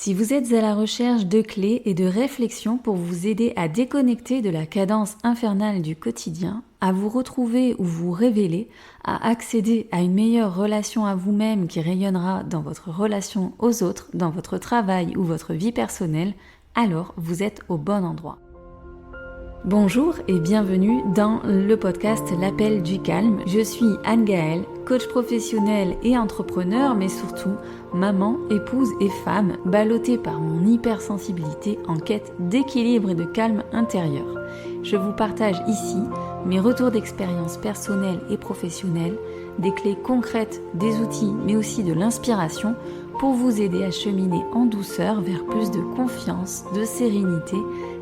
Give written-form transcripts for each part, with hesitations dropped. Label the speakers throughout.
Speaker 1: Si vous êtes à la recherche de clés et de réflexions pour vous aider à déconnecter de la cadence infernale du quotidien, à vous retrouver ou vous révéler, à accéder à une meilleure relation à vous-même qui rayonnera dans votre relation aux autres, dans votre travail ou votre vie personnelle, alors vous êtes au bon endroit. Bonjour et bienvenue dans le podcast L'Appel du Calme. Je suis Anne-Gaëlle, coach professionnel et entrepreneur, mais surtout maman, épouse et femme, ballottée par mon hypersensibilité en quête d'équilibre et de calme intérieur. Je vous partage ici mes retours d'expérience personnelle et professionnelle, des clés concrètes, des outils, mais aussi de l'inspiration pour vous aider à cheminer en douceur vers plus de confiance, de sérénité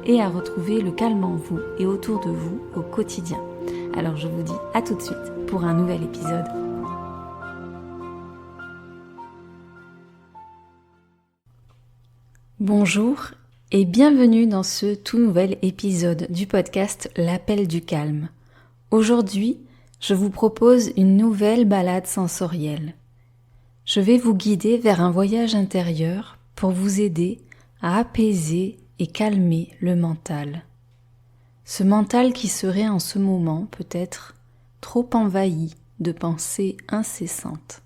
Speaker 1: et à retrouver le calme en vous et autour de vous au quotidien. Alors je vous dis à tout de suite pour un nouvel épisode. Bonjour et bienvenue dans ce tout nouvel épisode du podcast L'Appel du Calme. Aujourd'hui, je vous propose une nouvelle balade sensorielle. Je vais vous guider vers un voyage intérieur pour vous aider à apaiser et calmer le mental. Ce mental qui serait en ce moment peut-être trop envahi de pensées incessantes.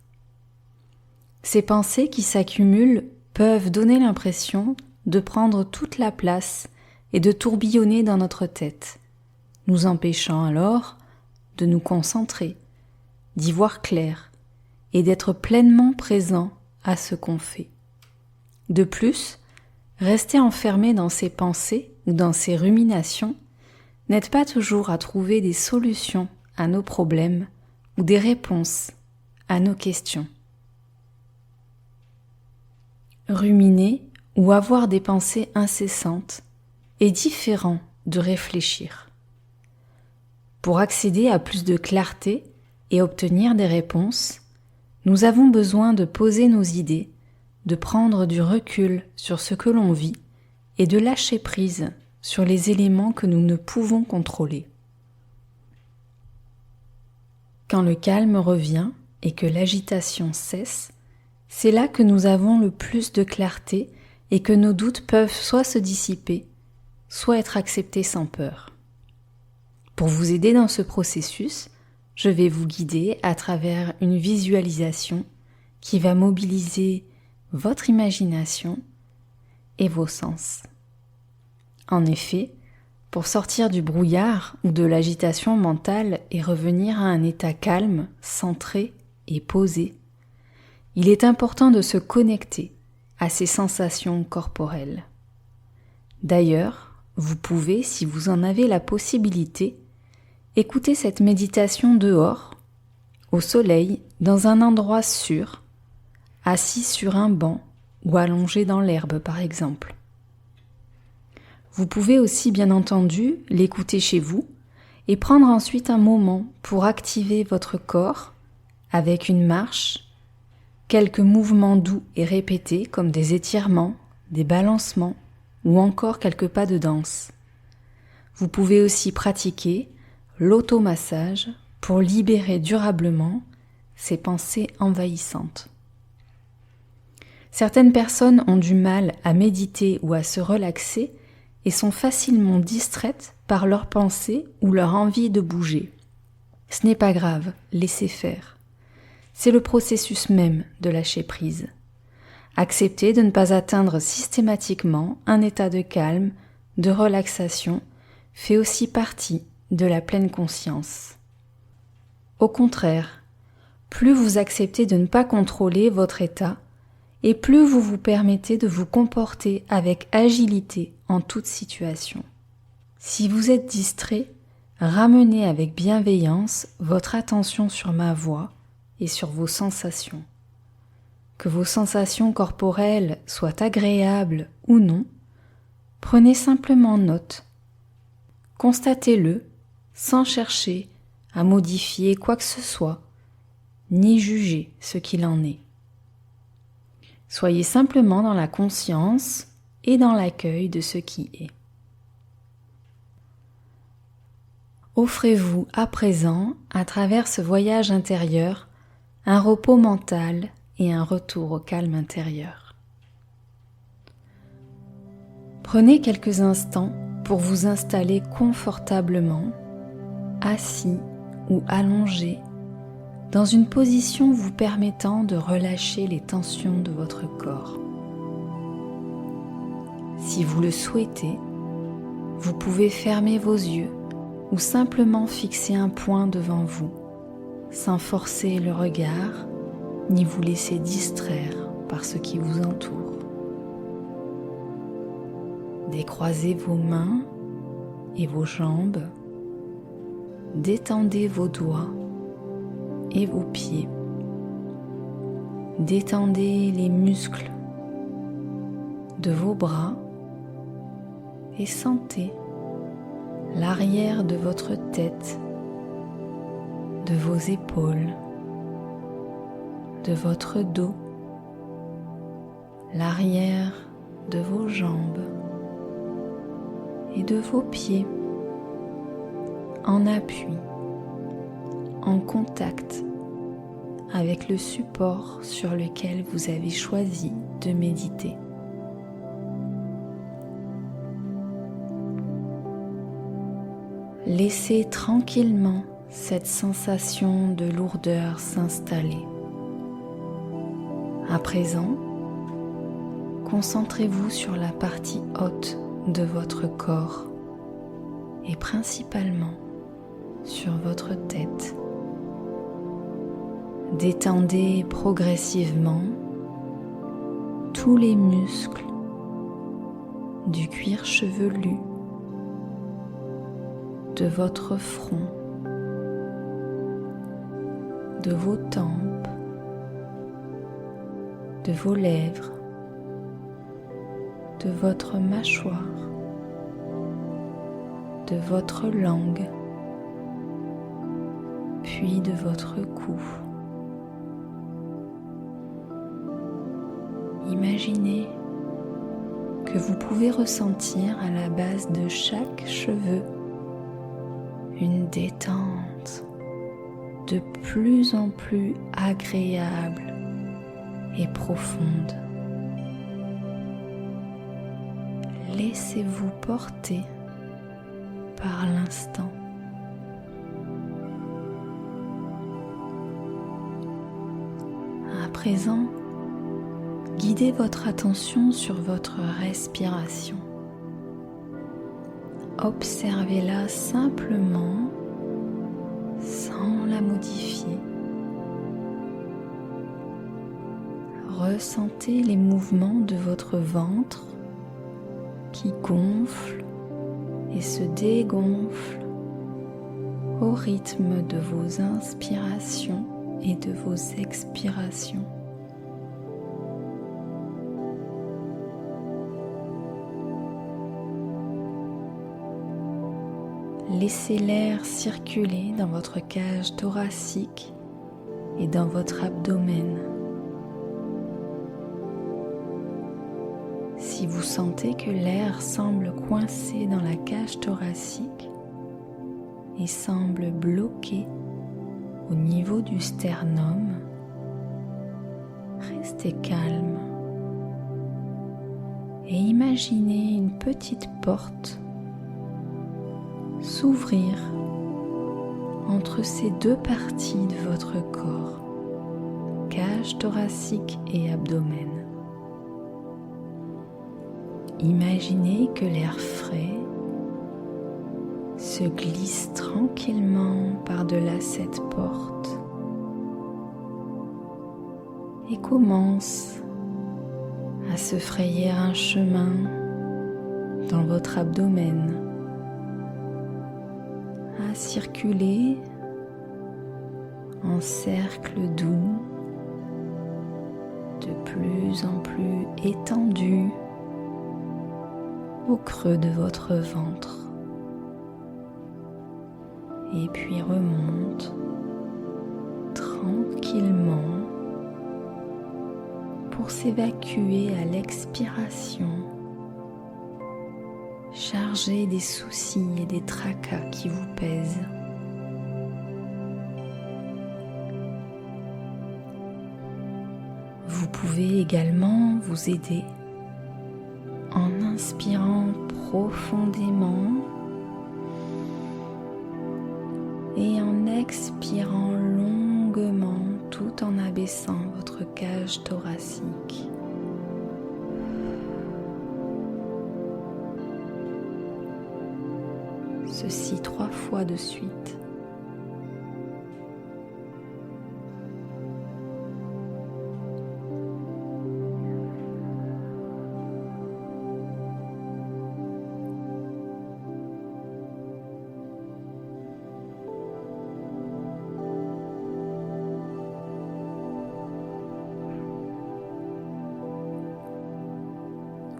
Speaker 1: Ces pensées qui s'accumulent peuvent donner l'impression de prendre toute la place et de tourbillonner dans notre tête, nous empêchant alors de nous concentrer, d'y voir clair et d'être pleinement présent à ce qu'on fait. De plus, rester enfermé dans ses pensées ou dans ses ruminations n'aide pas toujours à trouver des solutions à nos problèmes ou des réponses à nos questions. Ruminer ou avoir des pensées incessantes est différent de réfléchir. Pour accéder à plus de clarté et obtenir des réponses, nous avons besoin de poser nos idées, de prendre du recul sur ce que l'on vit et de lâcher prise sur les éléments que nous ne pouvons contrôler. Quand le calme revient et que l'agitation cesse, c'est là que nous avons le plus de clarté et que nos doutes peuvent soit se dissiper, soit être acceptés sans peur. Pour vous aider dans ce processus, je vais vous guider à travers une visualisation qui va mobiliser votre imagination et vos sens. En effet, pour sortir du brouillard ou de l'agitation mentale et revenir à un état calme, centré et posé, il est important de se connecter à ces sensations corporelles. D'ailleurs, vous pouvez, si vous en avez la possibilité, écouter cette méditation dehors, au soleil, dans un endroit sûr, assis sur un banc ou allongé dans l'herbe par exemple. Vous pouvez aussi bien entendu l'écouter chez vous et prendre ensuite un moment pour activer votre corps avec une marche, quelques mouvements doux et répétés comme des étirements, des balancements ou encore quelques pas de danse. Vous pouvez aussi pratiquer l'automassage pour libérer durablement ces pensées envahissantes. Certaines personnes ont du mal à méditer ou à se relaxer et sont facilement distraites par leurs pensées ou leur envie de bouger. Ce n'est pas grave, laissez faire. C'est le processus même de lâcher prise. Accepter de ne pas atteindre systématiquement un état de calme, de relaxation, fait aussi partie de la pleine conscience. Au contraire, plus vous acceptez de ne pas contrôler votre état, et plus vous vous permettez de vous comporter avec agilité en toute situation. Si vous êtes distrait, ramenez avec bienveillance votre attention sur ma voix et sur vos sensations. Que vos sensations corporelles soient agréables ou non, prenez simplement note. Constatez-le sans chercher à modifier quoi que ce soit, ni juger ce qu'il en est. Soyez simplement dans la conscience et dans l'accueil de ce qui est. Offrez-vous à présent, à travers ce voyage intérieur, un repos mental et un retour au calme intérieur. Prenez quelques instants pour vous installer confortablement, assis ou allongé, dans une position vous permettant de relâcher les tensions de votre corps. Si vous le souhaitez, vous pouvez fermer vos yeux ou simplement fixer un point devant vous, sans forcer le regard ni vous laisser distraire par ce qui vous entoure. Décroisez vos mains et vos jambes, détendez vos doigts et vos pieds, détendez les muscles de vos bras et sentez l'arrière de votre tête, de vos épaules, de votre dos, l'arrière de vos jambes et de vos pieds en appui, en contact avec le support sur lequel vous avez choisi de méditer. Laissez tranquillement cette sensation de lourdeur s'installer. À présent, concentrez-vous sur la partie haute de votre corps et principalement sur votre tête. Détendez progressivement tous les muscles du cuir chevelu, de votre front, de vos tempes, de vos lèvres, de votre mâchoire, de votre langue, puis de votre cou. Imaginez que vous pouvez ressentir à la base de chaque cheveu une détente de plus en plus agréable et profonde. Laissez-vous porter par l'instant. À présent, guidez votre attention sur votre respiration. Observez-la simplement, sans la modifier. Ressentez les mouvements de votre ventre qui gonfle et se dégonfle au rythme de vos inspirations et de vos expirations. Laissez l'air circuler dans votre cage thoracique et dans votre abdomen. Si vous sentez que l'air semble coincé dans la cage thoracique et semble bloqué au niveau du sternum, restez calme et imaginez une petite porte s'ouvrir entre ces deux parties de votre corps, cage thoracique et abdomen. Imaginez que l'air frais se glisse tranquillement par-delà cette porte et commence à se frayer un chemin dans votre abdomen, à circuler en cercle doux, de plus en plus étendu au creux de votre ventre, et puis remonte tranquillement pour s'évacuer à l'expiration, chargé des soucis et des tracas qui vous pèsent. Vous pouvez également vous aider en inspirant profondément et en expirant longuement tout en abaissant votre cage thoracique. Ceci 3 fois de suite.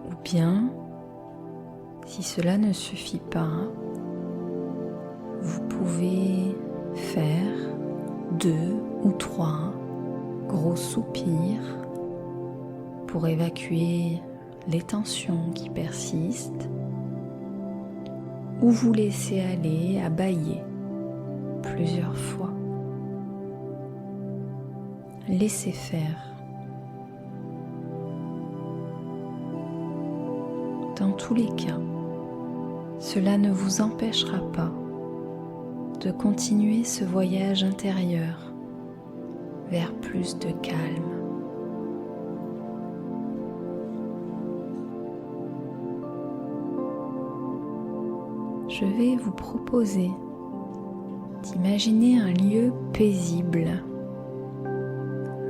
Speaker 1: Ou bien, si cela ne suffit pas, vous pouvez faire 2 ou 3 gros soupirs pour évacuer les tensions qui persistent, ou vous laisser aller à bâiller plusieurs fois. Laissez faire. Dans tous les cas, cela ne vous empêchera pas de continuer ce voyage intérieur vers plus de calme. Je vais vous proposer d'imaginer un lieu paisible,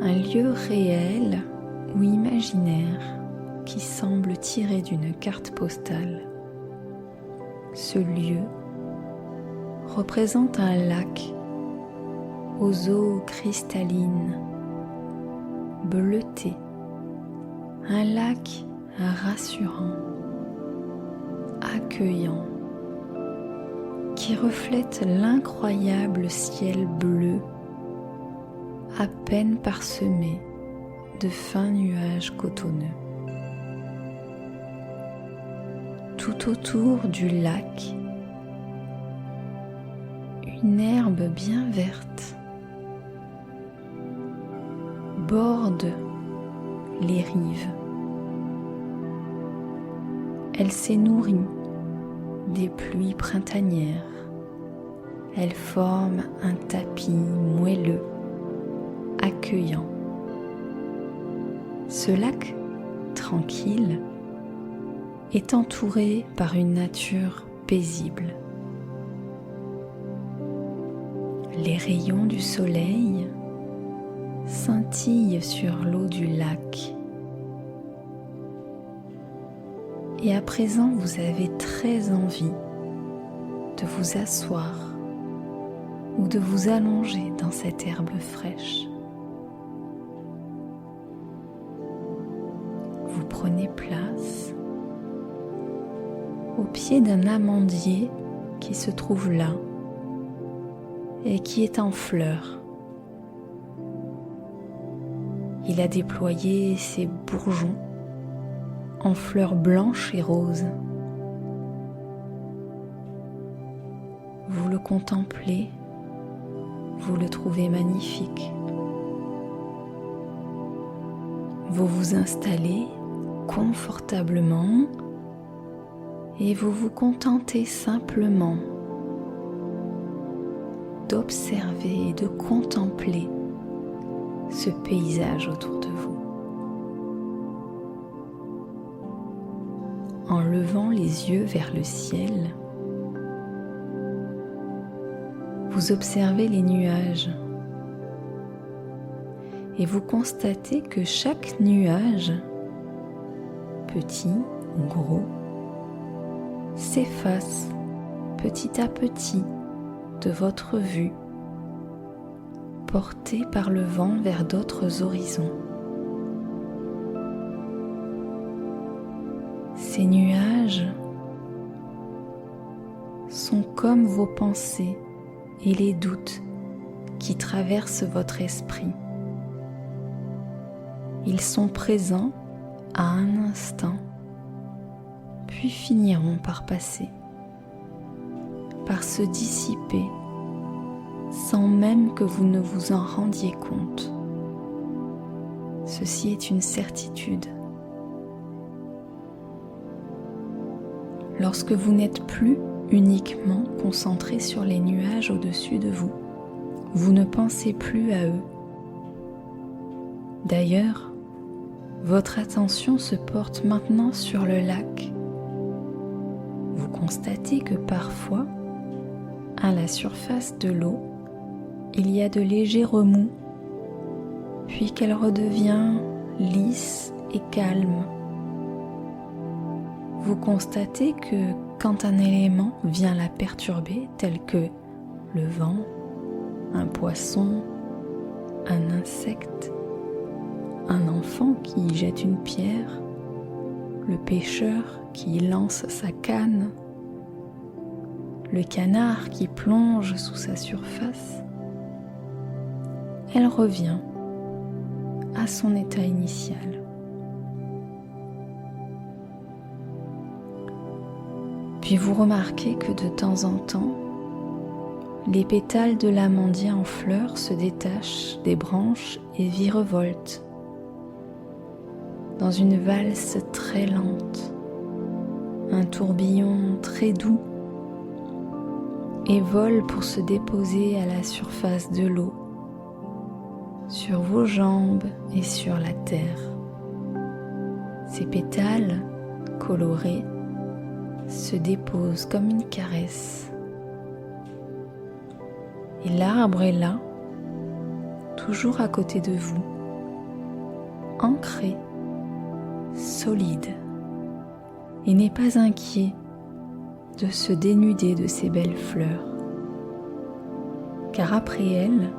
Speaker 1: un lieu réel ou imaginaire qui semble tiré d'une carte postale. Ce lieu représente un lac aux eaux cristallines, bleutées, un lac rassurant, accueillant, qui reflète l'incroyable ciel bleu, à peine parsemé de fins nuages cotonneux. Tout autour du lac, une herbe bien verte borde les rives. Elle s'est nourrie des pluies printanières. Elle forme un tapis moelleux, accueillant. Ce lac tranquille est entouré par une nature paisible. Les rayons du soleil scintillent sur l'eau du lac. Et à présent, vous avez très envie de vous asseoir ou de vous allonger dans cette herbe fraîche. Vous prenez place au pied d'un amandier qui se trouve là et qui est en fleurs. Il a déployé ses bourgeons en fleurs blanches et roses. Vous le contemplez, vous le trouvez magnifique. Vous vous installez confortablement et vous vous contentez simplement d'observer et de contempler ce paysage autour de vous. En levant les yeux vers le ciel, vous observez les nuages et vous constatez que chaque nuage, petit ou gros, s'efface petit à petit de votre vue, porté par le vent vers d'autres horizons. Ces nuages sont comme vos pensées et les doutes qui traversent votre esprit. Ils sont présents à un instant, puis finiront par passer, par se dissiper, sans même que vous ne vous en rendiez compte. Ceci est une certitude. lorsque vous n'êtes plus uniquement concentré sur les nuages au-dessus de vous. Vous ne pensez plus à eux. D'ailleurs, votre attention se porte maintenant sur le lac. Vous constatez que parfois, à la surface de l'eau, il y a de légers remous, puis qu'elle redevient lisse et calme. Vous constatez que quand un élément vient la perturber, tel que le vent, un poisson, un insecte, un enfant qui jette une pierre, le pêcheur qui lance sa canne, le canard qui plonge sous sa surface, elle revient à son état initial. Puis vous remarquez que de temps en temps, les pétales de l'amandier en fleurs se détachent des branches et virevoltent dans une valse très lente, un tourbillon très doux, et volent pour se déposer à la surface de l'eau, sur vos jambes et sur la terre. Ces pétales colorés se déposent comme une caresse. Et l'arbre est là, toujours à côté de vous, ancré, solide, et n'est pas inquiet de se dénuder de ses belles fleurs. Car après elles,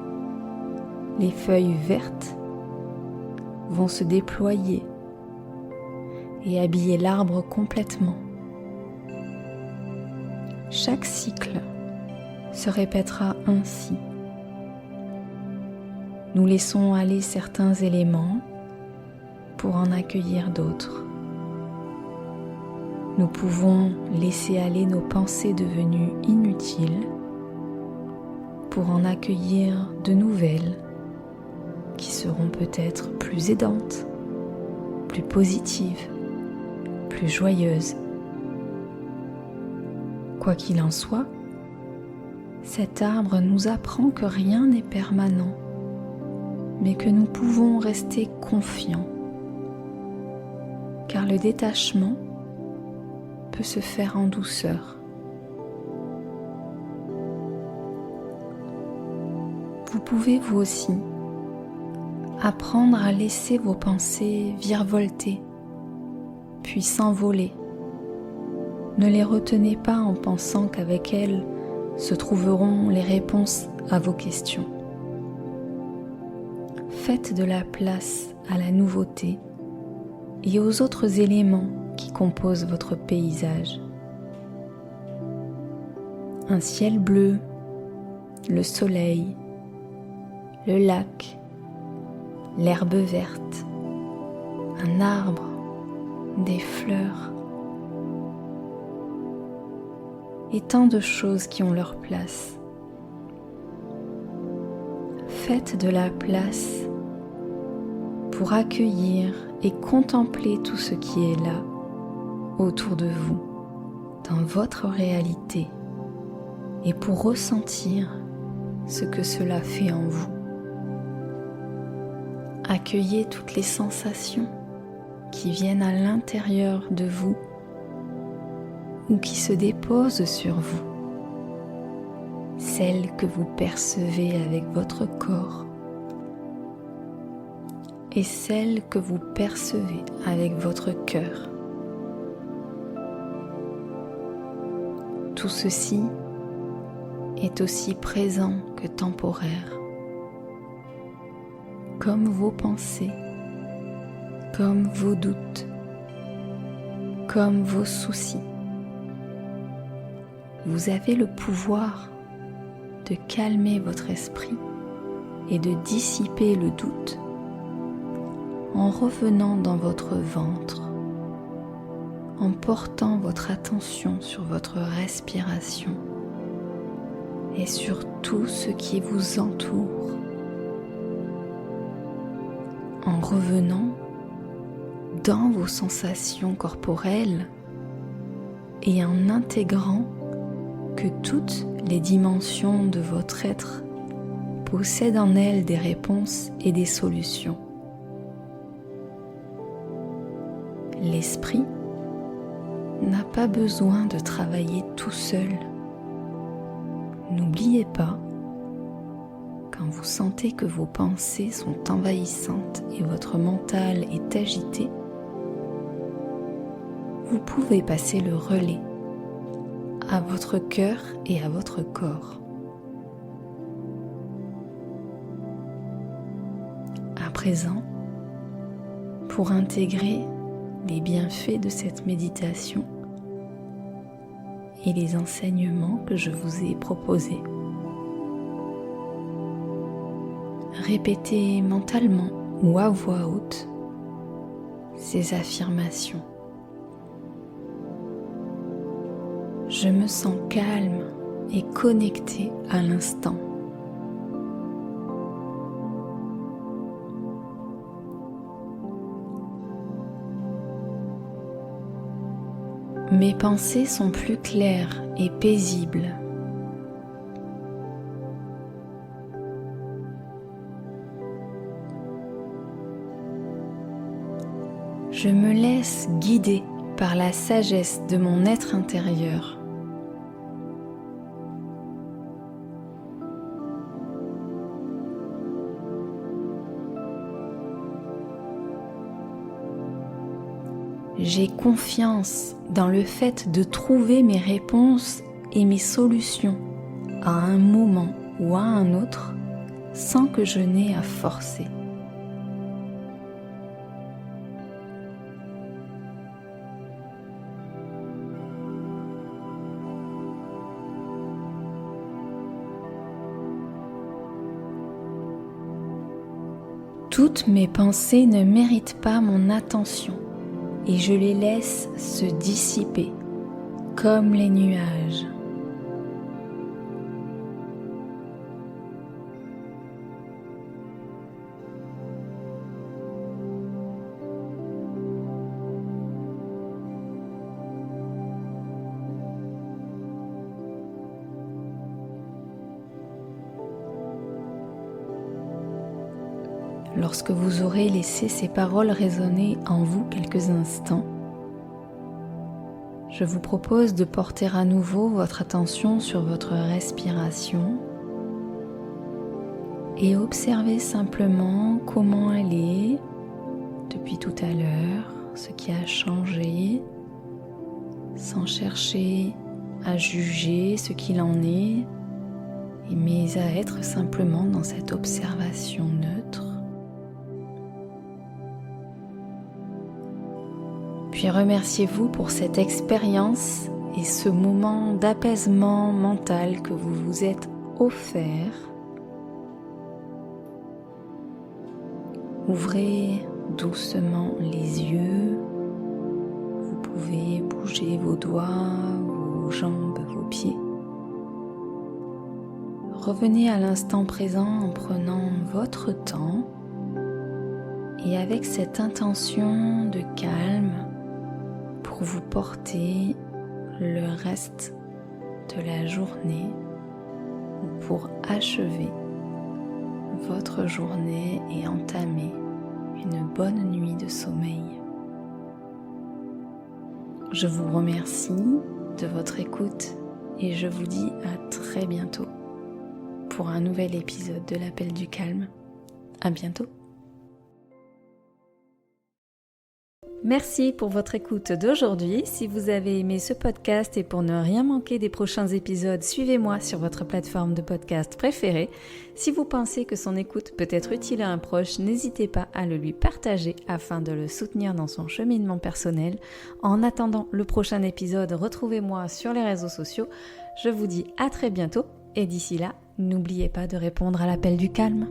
Speaker 1: les feuilles vertes vont se déployer et habiller l'arbre complètement. Chaque cycle se répétera ainsi. Nous laissons aller certains éléments pour en accueillir d'autres. Nous pouvons laisser aller nos pensées devenues inutiles pour en accueillir de nouvelles qui seront peut-être plus aidantes, plus positives, plus joyeuses. Quoi qu'il en soit, cet arbre nous apprend que rien n'est permanent, mais que nous pouvons rester confiants, car le détachement peut se faire en douceur. Vous pouvez vous aussi apprendre à laisser vos pensées virevolter, puis s'envoler. Ne les retenez pas en pensant qu'avec elles se trouveront les réponses à vos questions. Faites de la place à la nouveauté et aux autres éléments qui composent votre paysage. Un ciel bleu, le soleil, le lac, l'herbe verte, un arbre, des fleurs, et tant de choses qui ont leur place. Faites de la place pour accueillir et contempler tout ce qui est là, autour de vous, dans votre réalité, et pour ressentir ce que cela fait en vous. Accueillez toutes les sensations qui viennent à l'intérieur de vous ou qui se déposent sur vous, celles que vous percevez avec votre corps et celles que vous percevez avec votre cœur. Tout ceci est aussi présent que temporaire, comme vos pensées, comme vos doutes, comme vos soucis. Vous avez le pouvoir de calmer votre esprit et de dissiper le doute en revenant dans votre ventre, en portant votre attention sur votre respiration et sur tout ce qui vous entoure, en revenant dans vos sensations corporelles et en intégrant que toutes les dimensions de votre être possèdent en elles des réponses et des solutions. L'esprit n'a pas besoin de travailler tout seul. N'oubliez pas, quand vous sentez que vos pensées sont envahissantes et votre mental est agité, vous pouvez passer le relais à votre cœur et à votre corps. À présent, pour intégrer les bienfaits de cette méditation et les enseignements que je vous ai proposés, répétez mentalement ou à voix haute ces affirmations. Je me sens calme et connecté à l'instant. Mes pensées sont plus claires et paisibles. Je me laisse guider par la sagesse de mon être intérieur. J'ai confiance dans le fait de trouver mes réponses et mes solutions à un moment ou à un autre sans que je n'aie à forcer. Toutes mes pensées ne méritent pas mon attention et je les laisse se dissiper comme les nuages. Lorsque vous aurez laissé ces paroles résonner en vous quelques instants, je vous propose de porter à nouveau votre attention sur votre respiration et observer simplement comment elle est depuis tout à l'heure, ce qui a changé, sans chercher à juger ce qu'il en est, mais à être simplement dans cette observation neutre. Puis remerciez-vous pour cette expérience et ce moment d'apaisement mental que vous vous êtes offert. Ouvrez doucement les yeux. Vous pouvez bouger vos doigts, vos jambes, vos pieds. Revenez à l'instant présent en prenant votre temps et avec cette intention de calme pour vous porter le reste de la journée ou pour achever votre journée et entamer une bonne nuit de sommeil. Je vous remercie de votre écoute et je vous dis à très bientôt pour un nouvel épisode de l'Appel du Calme. À bientôt. Merci pour votre écoute d'aujourd'hui. Si vous avez aimé ce podcast et pour ne rien manquer des prochains épisodes, suivez-moi sur votre plateforme de podcast préférée. Si vous pensez que son écoute peut être utile à un proche, n'hésitez pas à le lui partager afin de le soutenir dans son cheminement personnel. En attendant le prochain épisode, retrouvez-moi sur les réseaux sociaux. Je vous dis à très bientôt et d'ici là, n'oubliez pas de répondre à l'appel du calme.